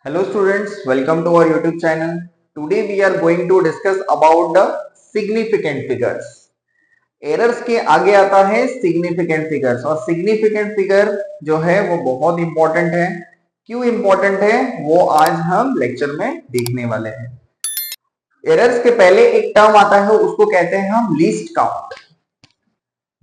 Hello students, welcome to our YouTube channel. Today we are going to discuss about the significant figures. Errors के आगे आता है significant figures और significant figure जो है वो बहुत इंपॉर्टेंट है। क्यों इंपॉर्टेंट है वो आज हम लेक्चर में देखने वाले हैं। एरर्स के पहले एक टर्म आता है उसको कहते हैं हम लीस्ट काउंट।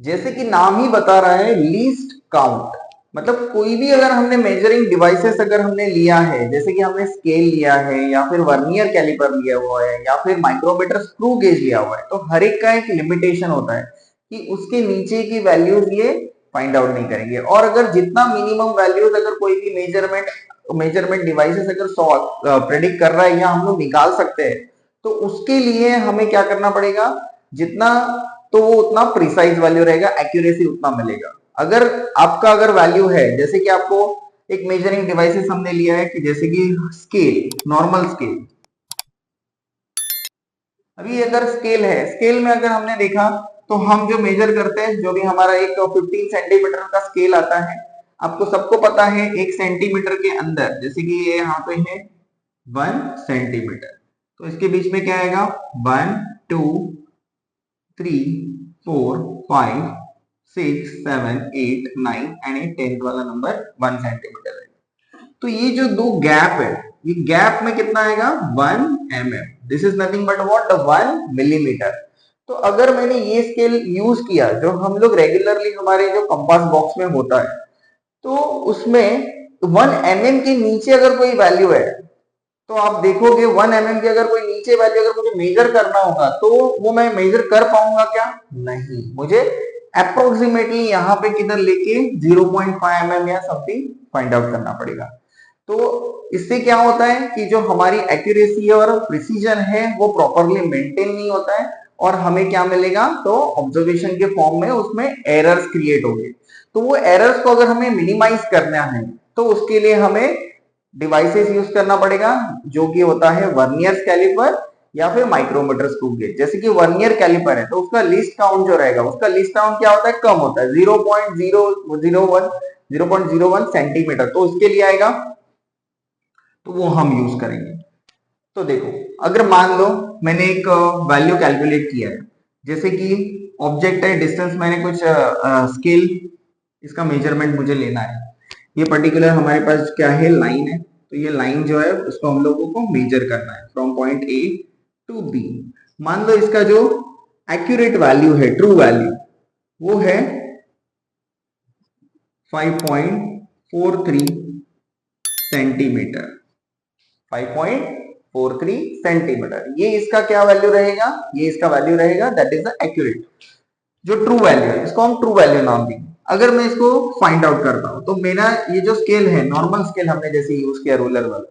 जैसे कि नाम ही बता रहा है लीस्ट काउंट, मतलब कोई भी अगर हमने मेजरिंग डिवाइसेस अगर हमने लिया है, जैसे कि हमने स्केल लिया है या फिर वर्नियर कैलिपर लिया हुआ है या फिर माइक्रोमीटर स्क्रू गेज लिया हुआ है, तो हर एक का एक लिमिटेशन होता है कि उसके नीचे की वैल्यूज ये फाइंड आउट नहीं करेंगे। और अगर जितना मिनिमम वैल्यूज अगर कोई भी मेजरमेंट डिवाइसेस अगर प्रेडिक्ट कर रहा है या हम लोग निकाल सकते हैं, तो उसके लिए हमें क्या करना पड़ेगा, जितना तो वो उतना प्रिसाइज वैल्यू रहेगा, एक्यूरेसी उतना मिलेगा। अगर आपका अगर वैल्यू है, जैसे कि आपको एक मेजरिंग डिवाइसेस हमने लिया है कि जैसे कि स्केल, नॉर्मल स्केल। अभी अगर स्केल है, स्केल में अगर हमने देखा तो हम जो मेजर करते हैं, जो भी हमारा एक 15 सेंटीमीटर का स्केल आता है, आपको सबको पता है एक सेंटीमीटर के अंदर, जैसे कि ये यहाँ पे है 1 सेंटीमीटर, तो इसके बीच में क्या आएगा 1 2 3 4 5 6 7 8 9 एंड 10th वाला नंबर 1 सेंटीमीटर है। तो ये जो दो गैप है, ये गैप में कितना आएगा 1 mm। This is nothing but what 1 millimetre. तो अगर मैंने ये स्केल यूज किया जो हम लोग रेगुलरली हमारे जो कंपास बॉक्स में होता है, तो उसमें 1 mm के नीचे अगर कोई वैल्यू है, तो आप देखोगे 1 mm की अगर कोई नीचे वैल्यू अगर मुझे मेजर करना होगा तो वो मैं मेजर कर पाऊंगा क्या? नहीं, मुझे अप्रोक्सीमेटली यहाँ पे किधर लेके 0.5 mm या समथिंग फाइंड आउट करना पड़ेगा। तो इससे क्या होता है कि जो हमारी एक्यूरेसी और प्रिसीजन है वो प्रॉपरली मेंटेन नहीं होता है, और हमें क्या मिलेगा, तो ऑब्जर्वेशन के फॉर्म में उसमें एरर्स क्रिएट होंगे। तो वो एरर्स को अगर हमें मिनिमाइज करना है तो उसके लिए हमें डिवाइसेस यूज करना पड़ेगा, जो कि होता है वर्नियर कैलिपर या फिर माइक्रोमीटर स्क्रू गेज। जैसे कि वर्नियर कैलिपर है तो उसका लिस्ट काउंट जो रहेगा, उसका लिस्ट काउंट क्या होता है, कम होता है 0.001 सेंटीमीटर, तो उसके लिए आएगा, तो वो हम यूज करेंगे। तो देखो, अगर मान लो मैंने एक वैल्यू कैलकुलेट किया है, जैसे कि ऑब्जेक्ट है, डिस्टेंस मैंने कुछ स्केल, इसका मेजरमेंट मुझे लेना है। ये पर्टिकुलर हमारे पास क्या है, लाइन है, तो ये लाइन जो है उसको हम लोगों को मेजर करना है from point A to B. मान लो इसका जो एक्यूरेट वैल्यू है, ट्रू वैल्यू, वो है 5.43 सेंटीमीटर। 5.43 सेंटीमीटर, ये इसका क्या वैल्यू रहेगा, ये इसका वैल्यू रहेगा, दैट इज द एक्यूरेट जो ट्रू वैल्यू है, इसको हम ट्रू वैल्यू नाम देंगे। अगर मैं इसको फाइंड आउट करता हूं तो मेरा ये जो स्केल है, नॉर्मल स्केल हमने जैसे यूज किया रूलर वाला,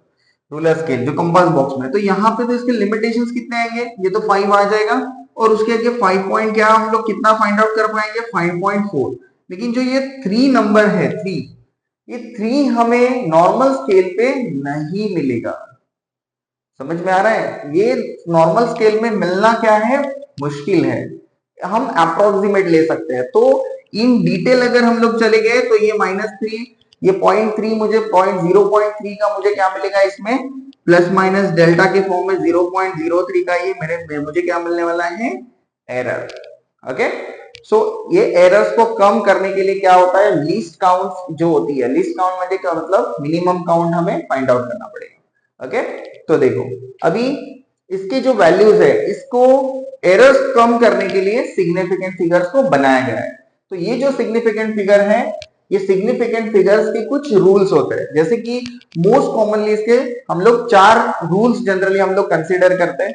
रूलर स्केल जो कंपास बॉक्स में, तो यहाँ पे तो इसके लिमिटेशंस कितने आएंगे, ये तो 5 आ जाएगा, और उसके आगे 5 पॉइंट क्या हम लोग कितना फाइंड आउट कर पाएंगे, 5.4। लेकिन जो ये 3 नंबर है 3, ये 3 हमें नॉर्मल स्केल पे नहीं मिलेगा। समझ में आ रहा है, ये नॉर्मल स्केल में मिलना क्या है, मुश्किल है। हम अप्रोक्सीमेट ले सकते हैं। तो इन डिटेल अगर हम लोग चले गए तो ये -3, ये 0.3, मुझे 0.3 का मुझे क्या मिलेगा, इसमें प्लस माइनस डेल्टा के फॉर्म में 0.03 का ये मुझे क्या मिलने वाला है, एरर। ओके, सो ये एरर्स को कम करने के लिए क्या होता है, लीस्ट काउंट जो होती है, लीस्ट काउंट मतलब क्या, मतलब मिनिमम काउंट हमें फाइंड आउट करना पड़ेगा। ओके, तो देखो अभी इसके जो वैल्यूज है, इसको एरर्स कम करने के लिए सिग्निफिकेंट फिगर्स को बनाया गया है। तो ये जो सिग्निफिकेंट फिगर है, ये सिग्निफिकेंट फिगर्स के कुछ रूल्स होते हैं, जैसे कि मोस्ट कॉमनली इसके हम लोग 4 रूल्स जनरली हम लोग कंसीडर करते हैं।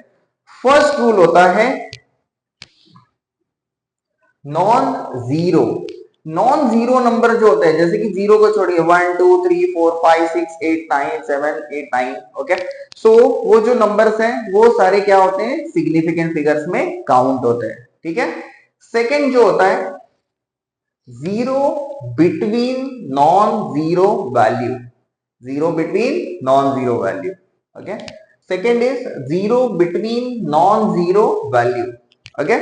फर्स्ट रूल होता है non zero. Non zero number जो होते हैं, जैसे कि जीरो को छोड़िए, 1 2 3 4 5 6 8 9 7 8 9, ओके, सो वो जो नंबर्स हैं वो सारे क्या होते हैं, सिग्निफिकेंट फिगर्स में काउंट होते हैं। ठीक है, सेकंड जो होता है zero between non zero value, zero between non zero value. Okay, second is zero between non zero value. Okay,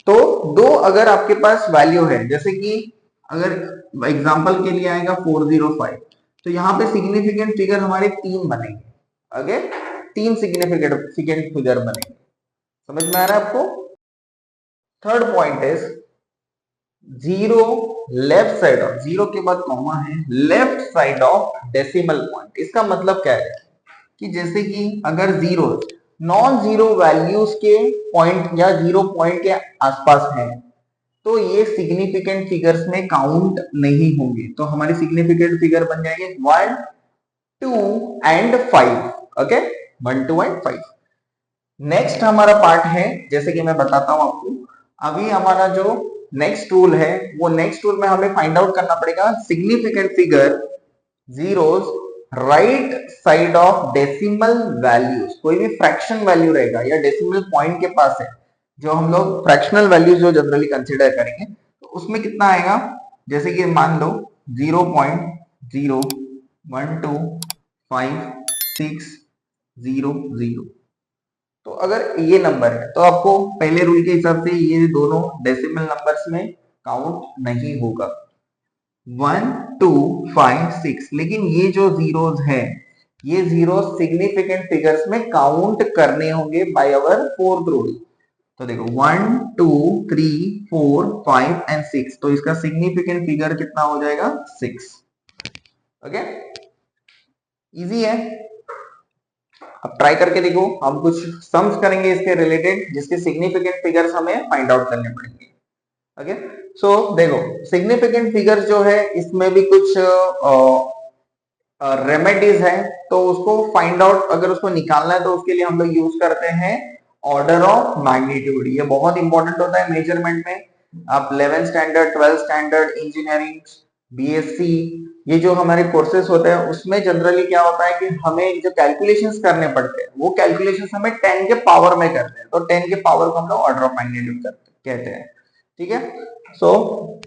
तो दो अगर आपके पास वैल्यू है, जैसे कि अगर एग्जांपल के लिए आएगा 405, तो यहाँ पे सिग्निफिकेंट फिगर हमारे 3 बनेंगे। ओके, 3 सिग्निफिकेंट फिगर बनेंगे। समझ में आ रहा है आपको? Third point is zero left side of, zero के बाद कॉमा है, left side of decimal point. इसका मतलब क्या है कि जैसे कि अगर जीरो नॉन जीरो वैल्यूज के पॉइंट या जीरो पॉइंट के आसपास है तो ये सिग्निफिकेंट फिगर्स में काउंट नहीं होंगे। तो हमारी सिग्निफिकेंट फिगर बन जाएंगे 1, 2 एंड 5। Okay, 1, 2 and 5। नेक्स्ट हमारा पार्ट है, जैसे कि मैं बताता हूं आपको, अभी हमारा जो नेक्स्ट रूल है वो नेक्स्ट रूल में हमें फाइंड आउट करना पड़ेगा significant figure zeros right side of decimal values. कोई भी फ्रैक्शन वैल्यू रहेगा या डेसिमल पॉइंट के पास है, जो हम लोग फ्रैक्शनल वैल्यूज जो जनरली कंसीडर करेंगे, तो उसमें कितना आएगा, जैसे कि मान लो 0.0125600। तो अगर ये नंबर है तो आपको पहले रूल के हिसाब से ये दोनों डेसिमल नंबर्स में काउंट नहीं होगा, 1, 2, 5, 6। लेकिन ये जो जीरोस है ये जीरो सिग्निफिकेंट फिगर्स में काउंट करने होंगे बाय अवर फोर्थ रूल। तो देखो 1, 2, 3, 4, 5 एंड 6, तो इसका सिग्निफिकेंट फिगर कितना हो जाएगा 6। ओके, इजी है। अब ट्राई करके देखो, हम कुछ सम्स करेंगे इसके रिलेटेड जिसके सिग्निफिकेंट फिगर्स हमें फाइंड आउट करने पड़ेंगे। ओके, सो देखो सिग्निफिकेंट फिगर्स जो है इसमें भी कुछ रेमेडीज है, तो उसको फाइंड आउट अगर उसको निकालना है तो उसके लिए हम लोग यूज करते हैं ऑर्डर ऑफ मैग्नीट्यूड। ये बहुत इंपॉर्टेंट होता है मेजरमेंट में। आप 11th standard, 12th standard, engineering, BSc, ये जो हमारे कोर्सेज होते हैं उसमें जनरली क्या होता है कि हमें जो कैलकुलेशंस करने पड़ते हैं वो कैलकुलेशंस हमें 10 के पावर में करते हैं, तो 10 के पावर को हम लोग ऑर्डर ऑफ मैग्नीट्यूड कहते हैं। ठीक है, सो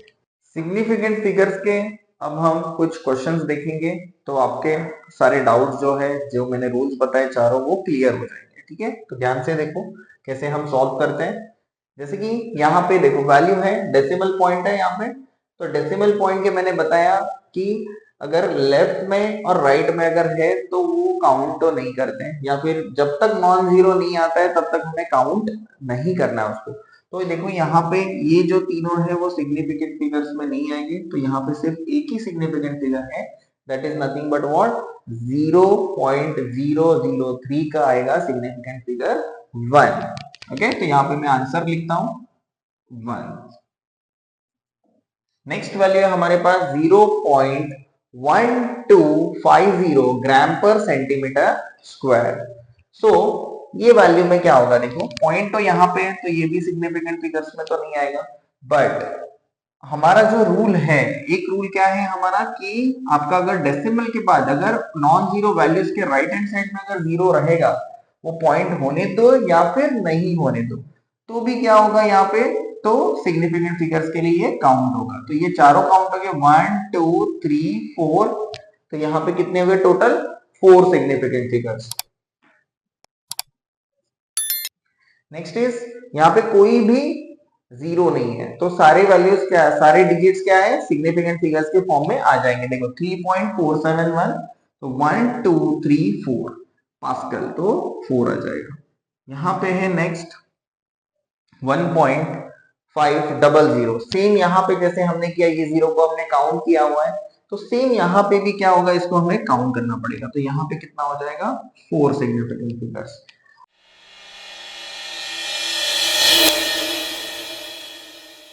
सिग्निफिकेंट फिगर्स के अब हम कुछ क्वेश्चंस देखेंगे, तो आपके सारे डाउट्स जो है, जो मैंने रूल्स बताए चारों, वो क्लियर हो जाएंगे। ठीक है, तो ध्यान से देखो कैसे हम सॉल्व करते हैं। जैसे कि यहाँ पे देखो वैल्यू है, डेसिमल पॉइंट है यहाँ पे, तो डेसिमल पॉइंट के मैंने बताया कि अगर लेफ्ट में और राइट में अगर है तो वो काउंट तो नहीं करते हैं, या फिर जब तक नॉन जीरो नहीं आता है तब तक हमें काउंट नहीं करना है उसको। तो देखो यहाँ पे ये जो तीनों है वो सिग्निफिकेंट फिगर्स में नहीं आएंगे, तो यहाँ पे सिर्फ एक ही सिग्निफिकेंट फिगर है, that is nothing but what, 0.003 का आएगा सिग्निफिकेंट फिगर 1। ओके, तो यहाँ पे मैं आंसर लिखता हूं 1। नेक्स्ट वैल्यू है हमारे पास 0.1250 ग्राम पर सेंटीमीटर स्क्वायर। सो ये वैल्यू में क्या होगा, देखो पॉइंट तो यहाँ पे है तो ये भी सिग्निफिकेंट फिगर्स में तो नहीं आएगा, बट हमारा जो रूल है, एक रूल क्या है हमारा कि आपका अगर डेसिमल के बाद अगर नॉन जीरो वैल्यूज के राइट हैंड साइड में अगर जीरो रहेगा, वो पॉइंट होने दो या फिर नहीं होने दो, तो भी क्या होगा यहाँ पे, तो सिग्निफिकेंट फिगर्स के लिए काउंट होगा। तो ये चारों काउंट हो गए 1, 2, 3, 4, तो यहाँ पे कितने हुए total, 4 significant figures. Next is यहाँ पे कोई भी जीरो नहीं है, तो सारे वैल्यूज क्या है, सारे डिजिट्स क्या है, सिग्निफिकेंट फिगर्स के फॉर्म में आ जाएंगे। देखो 3.471, तो 1, 2, 3, 4 पास्कल, तो 4 आ जाएगा। यहाँ पे है नेक्स्ट 1.500, सेम यहाँ पे जैसे हमने किया, ये जीरो को हमने काउंट किया हुआ है, तो सेम यहाँ पे भी क्या होगा, इसको हमें काउंट करना पड़ेगा। तो यहाँ पे कितना हो जाएगा, 4 सिग्निफिकेंट फिगर्स।